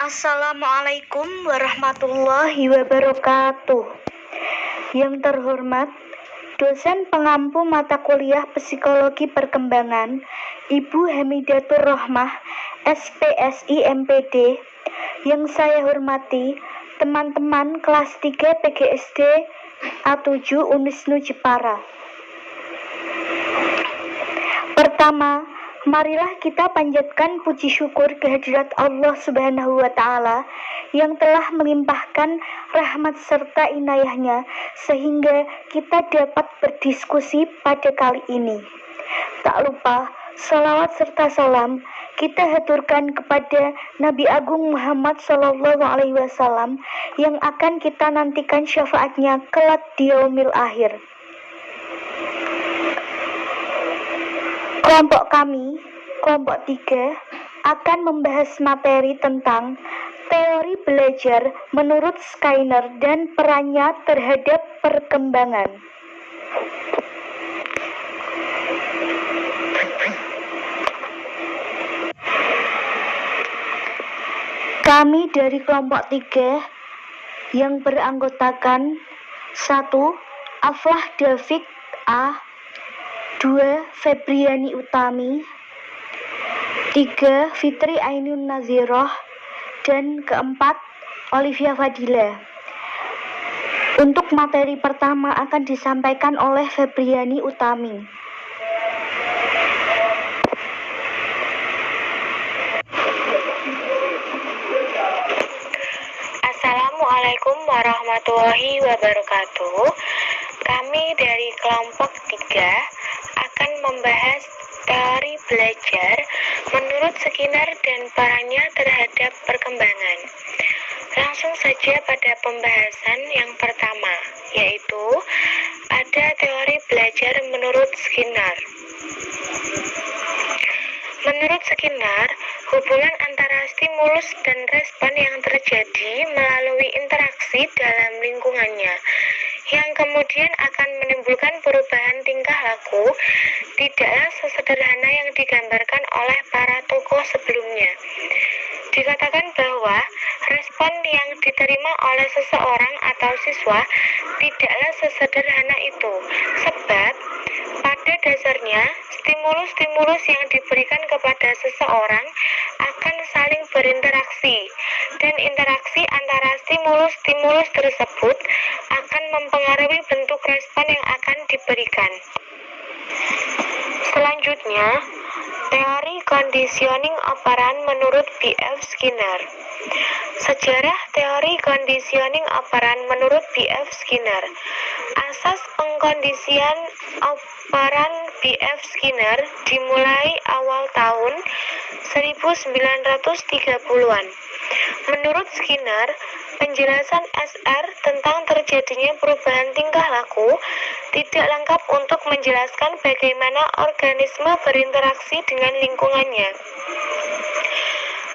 Assalamualaikum warahmatullahi wabarakatuh. Yang terhormat, dosen pengampu mata kuliah Psikologi Perkembangan, Ibu Hamidatur Rohmah, SPSI MPD. Yang saya hormati, teman-teman kelas 3 PGSD A7 Unisnu Jepara. Pertama, marilah kita panjatkan puji syukur kehadirat Allah Subhanahu wa Ta'ala yang telah melimpahkan rahmat serta inayahnya sehingga kita dapat berdiskusi pada kali ini. Tak lupa, salawat serta salam kita haturkan kepada Nabi Agung Muhammad SAW yang akan kita nantikan syafaatnya kelak di yaumil akhir. Kelompok kami, kelompok 3, akan membahas materi tentang teori belajar menurut Skinner dan perannya terhadap perkembangan. Kami dari kelompok 3 yang beranggotakan 1. Aflah David A, 2. Febriani Utami, 3. Fitri Ainun Naziroh, dan keempat Olivia Fadila. Untuk materi pertama akan disampaikan oleh Febriani Utami. Assalamualaikum warahmatullahi wabarakatuh. Kami dari kelompok 3 akan membahas teori belajar menurut Skinner dan perannya terhadap perkembangan. Langsung saja pada pembahasan yang pertama, yaitu ada teori belajar menurut Skinner. Menurut Skinner, hubungan antara stimulus dan respon yang terjadi melalui interaksi dalam lingkungannya yang kemudian akan menimbulkan perubahan tingkah laku tidaklah sesederhana yang digambarkan oleh para tokoh sebelumnya. Dikatakan bahwa respon yang diterima oleh seseorang atau siswa tidaklah sesederhana itu, sebab pada dasarnya stimulus-stimulus yang diberikan kepada seseorang akan saling berinteraksi, dan interaksi antara stimulus-stimulus tersebut akan mempengaruhi bentuk respon yang akan diberikan. Selanjutnya, teori conditioning operan menurut B.F. Skinner. Sejarah teori conditioning operan menurut B.F. Skinner. Asas pengkondisian operan B.F. Skinner dimulai awal tahun 1930-an. Menurut Skinner, penjelasan SR tentang terjadinya perubahan tingkah laku tidak lengkap untuk menjelaskan bagaimana organisme berinteraksi dengan lingkungannya.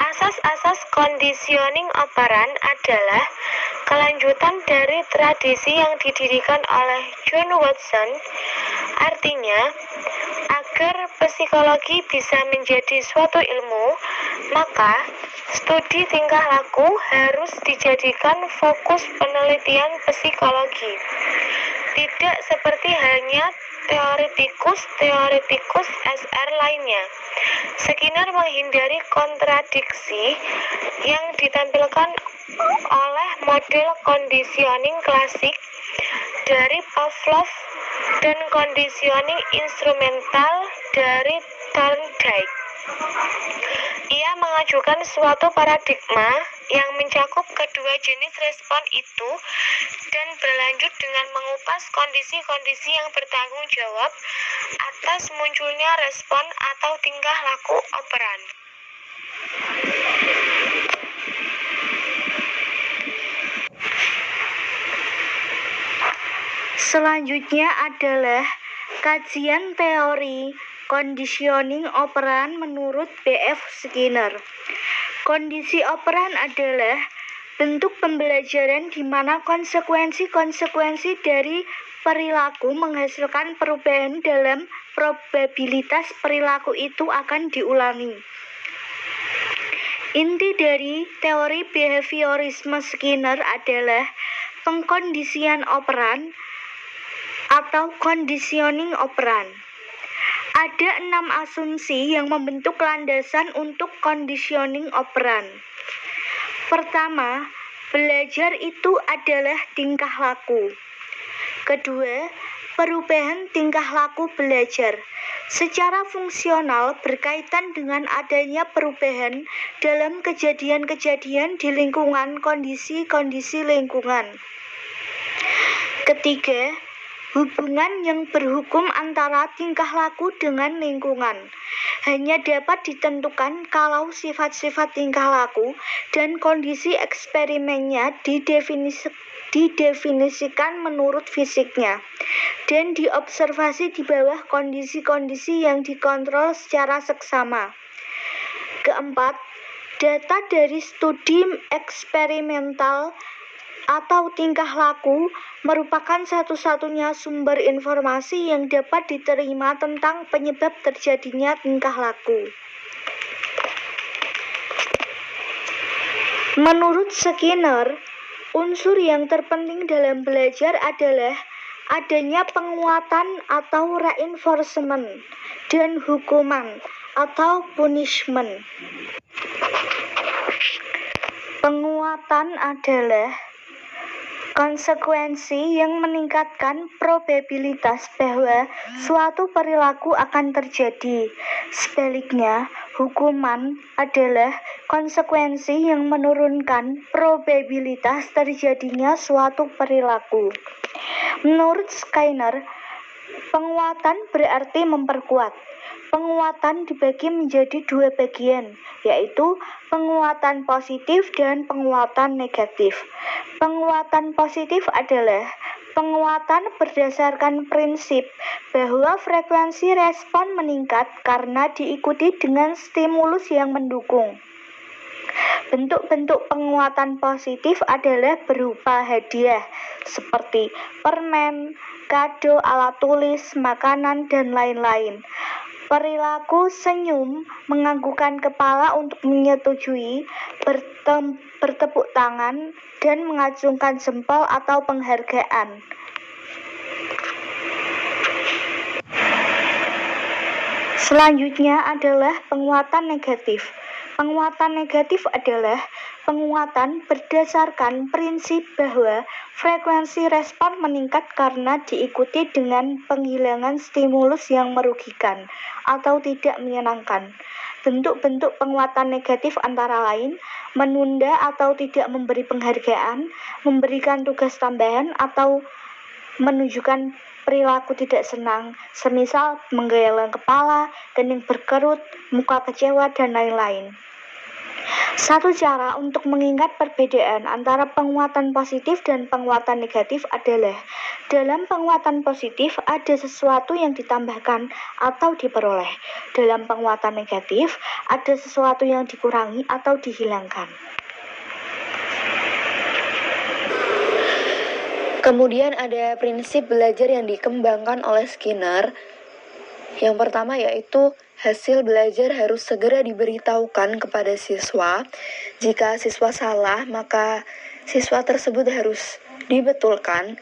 Asas-asas conditioning operan adalah kelanjutan dari tradisi yang didirikan oleh John Watson. Artinya, agar psikologi bisa menjadi suatu ilmu, maka studi tingkah laku harus dijadikan fokus penelitian psikologi. Tidak seperti halnya teoretikus SR lainnya. Skinner menghindari kontradiksi yang ditampilkan oleh model conditioning klasik dari Pavlov dan conditioning instrumental dari Thorndike. Ia mengajukan suatu paradigma yang mencakup kedua jenis respon itu dan berlanjut dengan mengupas kondisi-kondisi yang bertanggung jawab atas munculnya respon atau tingkah laku operan. Selanjutnya adalah kajian teori conditioning operan menurut B.F. Skinner. Kondisi operan adalah bentuk pembelajaran di mana konsekuensi-konsekuensi dari perilaku menghasilkan perubahan dalam probabilitas perilaku itu akan diulangi. Inti dari teori behaviorisme Skinner adalah pengkondisian operan atau conditioning operan. Ada 6 asumsi yang membentuk landasan untuk conditioning operan. Pertama, belajar itu adalah tingkah laku. Kedua, perubahan tingkah laku belajar secara fungsional berkaitan dengan adanya perubahan dalam kejadian-kejadian di lingkungan kondisi-kondisi lingkungan. Ketiga, hubungan yang berhukum antara tingkah laku dengan lingkungan hanya dapat ditentukan kalau sifat-sifat tingkah laku dan kondisi eksperimennya didefinisikan menurut fisiknya dan diobservasi di bawah kondisi-kondisi yang dikontrol secara seksama. Keempat, data dari studi eksperimental atau tingkah laku merupakan satu-satunya sumber informasi yang dapat diterima tentang penyebab terjadinya tingkah laku. Menurut Skinner, unsur yang terpenting dalam belajar adalah adanya penguatan atau reinforcement dan hukuman atau punishment. Penguatan adalah konsekuensi yang meningkatkan probabilitas bahwa suatu perilaku akan terjadi. Sebaliknya, hukuman adalah konsekuensi yang menurunkan probabilitas terjadinya suatu perilaku. Menurut Skinner, penguatan berarti memperkuat. Penguatan dibagi menjadi 2 bagian, yaitu penguatan positif dan penguatan negatif. Penguatan positif adalah penguatan berdasarkan prinsip bahwa frekuensi respon meningkat karena diikuti dengan stimulus yang mendukung. Bentuk-bentuk penguatan positif adalah berupa hadiah, seperti permen, kado, alat tulis, makanan, dan lain-lain. Perilaku senyum, menganggukkan kepala untuk menyetujui, bertepuk tangan, dan mengacungkan jempol atau penghargaan. Selanjutnya adalah penguatan negatif. Penguatan negatif adalah penguatan berdasarkan prinsip bahwa frekuensi respon meningkat karena diikuti dengan penghilangan stimulus yang merugikan atau tidak menyenangkan. Bentuk-bentuk penguatan negatif antara lain menunda atau tidak memberi penghargaan, memberikan tugas tambahan, atau menunjukkan perilaku tidak senang, semisal menggeleng kepala, kening berkerut, muka kecewa, dan lain-lain. Satu cara untuk mengingat perbedaan antara penguatan positif dan penguatan negatif adalah dalam penguatan positif ada sesuatu yang ditambahkan atau diperoleh. Dalam penguatan negatif ada sesuatu yang dikurangi atau dihilangkan. Kemudian ada prinsip belajar yang dikembangkan oleh Skinner. Yang pertama yaitu hasil belajar harus segera diberitahukan kepada siswa. Jika siswa salah, maka siswa tersebut harus dibetulkan.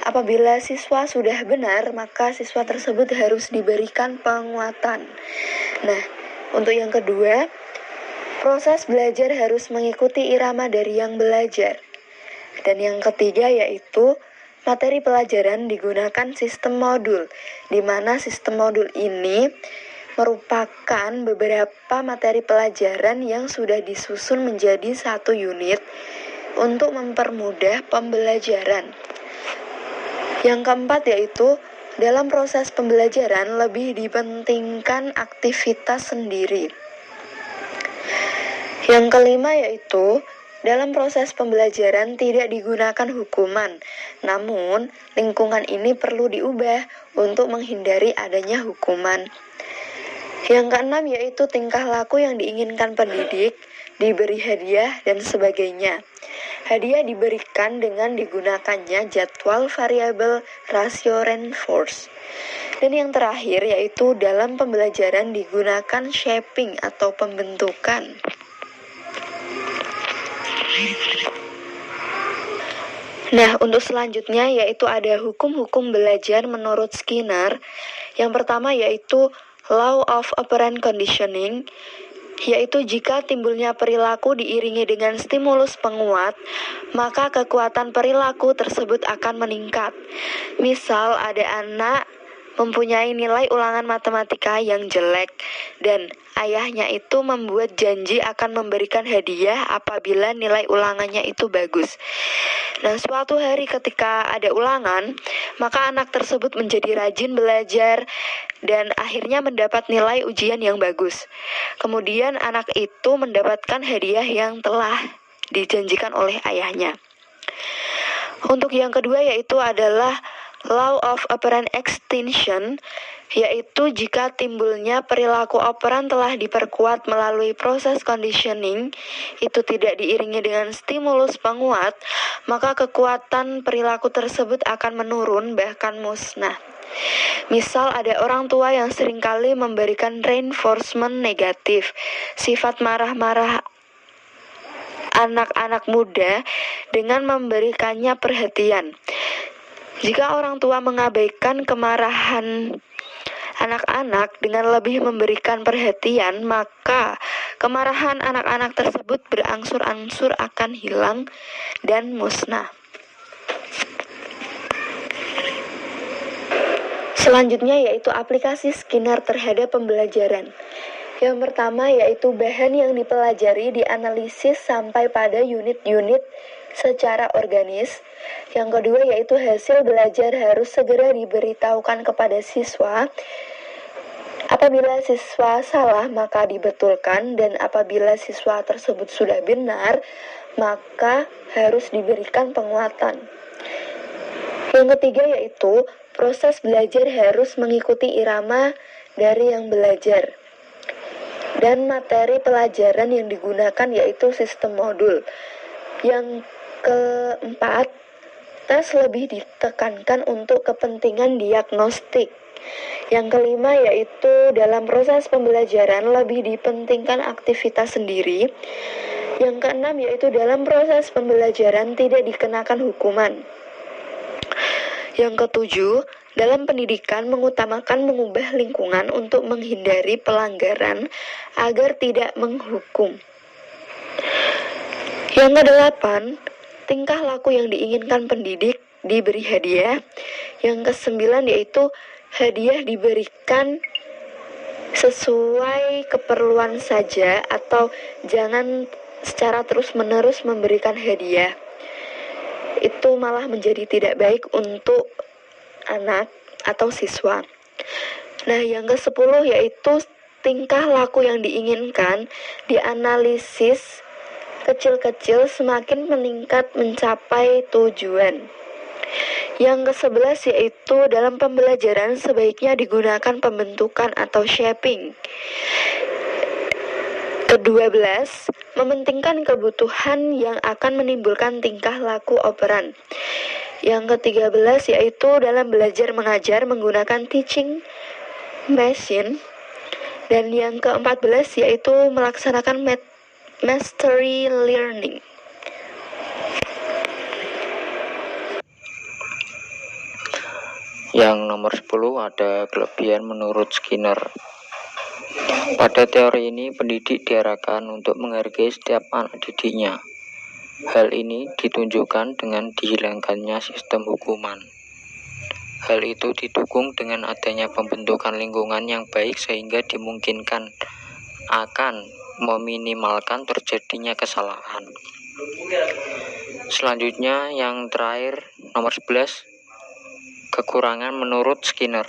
Apabila siswa sudah benar, maka siswa tersebut harus diberikan penguatan. Nah, untuk yang kedua, proses belajar harus mengikuti irama dari yang belajar. Dan yang ketiga yaitu materi pelajaran digunakan sistem modul, di mana sistem modul ini merupakan beberapa materi pelajaran yang sudah disusun menjadi satu unit untuk mempermudah pembelajaran. Yang keempat yaitu dalam proses pembelajaran lebih dipentingkan aktivitas sendiri. Yang kelima yaitu dalam proses pembelajaran tidak digunakan hukuman, namun lingkungan ini perlu diubah untuk menghindari adanya hukuman. Yang keenam yaitu tingkah laku yang diinginkan pendidik, diberi hadiah, dan sebagainya. Hadiah diberikan dengan digunakannya jadwal variabel rasio reinforce. Dan yang terakhir yaitu dalam pembelajaran digunakan shaping atau pembentukan. Nah, untuk selanjutnya yaitu ada hukum-hukum belajar menurut Skinner. Yang pertama yaitu Law of Operant Conditioning, yaitu jika timbulnya perilaku diiringi dengan stimulus penguat, maka kekuatan perilaku tersebut akan meningkat. Misal ada anak mempunyai nilai ulangan matematika yang jelek dan ayahnya itu membuat janji akan memberikan hadiah apabila nilai ulangannya itu bagus. Nah, suatu hari ketika ada ulangan, maka anak tersebut menjadi rajin belajar dan akhirnya mendapat nilai ujian yang bagus. Kemudian anak itu mendapatkan hadiah yang telah dijanjikan oleh ayahnya. Untuk yang kedua yaitu adalah Law of Operant Extinction, yaitu jika timbulnya perilaku operan telah diperkuat melalui proses conditioning, itu tidak diiringi dengan stimulus penguat, maka kekuatan perilaku tersebut akan menurun bahkan musnah. Misal ada orang tua yang seringkali memberikan reinforcement negatif, sifat marah-marah anak-anak muda dengan memberikannya perhatian. Jika orang tua mengabaikan kemarahan anak-anak dengan lebih memberikan perhatian, maka kemarahan anak-anak tersebut berangsur-angsur akan hilang dan musnah. Selanjutnya yaitu aplikasi Skinner terhadap pembelajaran. Yang pertama yaitu bahan yang dipelajari dianalisis sampai pada unit-unit secara organis. Yang kedua yaitu hasil belajar harus segera diberitahukan kepada siswa. Apabila siswa salah maka dibetulkan, dan apabila siswa tersebut sudah benar maka harus diberikan penguatan. Yang ketiga yaitu proses belajar harus mengikuti irama dari yang belajar. Dan materi pelajaran yang digunakan yaitu sistem modul. Yang keempat, tes lebih ditekankan untuk kepentingan diagnostik. Yang kelima yaitu dalam proses pembelajaran lebih dipentingkan aktivitas sendiri. Yang keenam yaitu dalam proses pembelajaran tidak dikenakan hukuman. Yang ketujuh, dalam pendidikan mengutamakan mengubah lingkungan untuk menghindari pelanggaran agar tidak menghukum. Yang kedelapan, tingkah laku yang diinginkan pendidik diberi hadiah. Yang kesembilan yaitu hadiah diberikan sesuai keperluan saja atau jangan secara terus-menerus memberikan hadiah. Itu malah menjadi tidak baik untuk anak atau siswa. Nah, yang ke-10 yaitu tingkah laku yang diinginkan dianalisis kecil-kecil semakin meningkat mencapai tujuan. Yang ke-11 yaitu dalam pembelajaran sebaiknya digunakan pembentukan atau shaping. Ke-12, mementingkan kebutuhan yang akan menimbulkan tingkah laku operan. Yang ke-13 yaitu dalam belajar mengajar menggunakan teaching machine. Dan yang ke-14 yaitu melaksanakan mastery learning. Yang nomor 10 ada kelebihan menurut Skinner. Pada teori ini, pendidik diarahkan untuk menghargai setiap anak didiknya. Hal ini ditunjukkan dengan dihilangkannya sistem hukuman. Hal itu didukung dengan adanya pembentukan lingkungan yang baik sehingga dimungkinkan akan meminimalkan terjadinya kesalahan. Selanjutnya yang terakhir nomor 11, kekurangan menurut Skinner.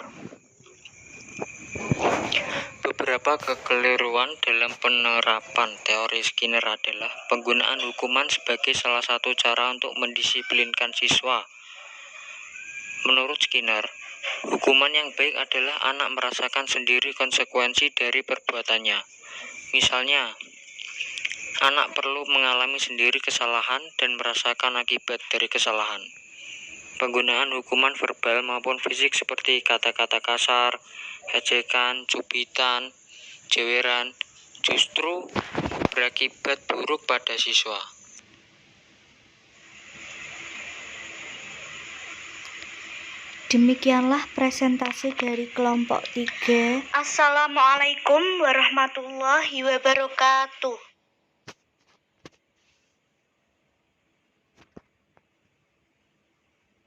Beberapa kekeliruan dalam penerapan teori Skinner adalah penggunaan hukuman sebagai salah satu cara untuk mendisiplinkan siswa. Menurut Skinner, hukuman yang baik adalah anak merasakan sendiri konsekuensi dari perbuatannya. Misalnya, anak perlu mengalami sendiri kesalahan dan merasakan akibat dari kesalahan. Penggunaan hukuman verbal maupun fisik seperti kata-kata kasar, ejekan, cubitan, jeweran justru berakibat buruk pada siswa. Demikianlah presentasi dari kelompok 3. Assalamualaikum warahmatullahi wabarakatuh.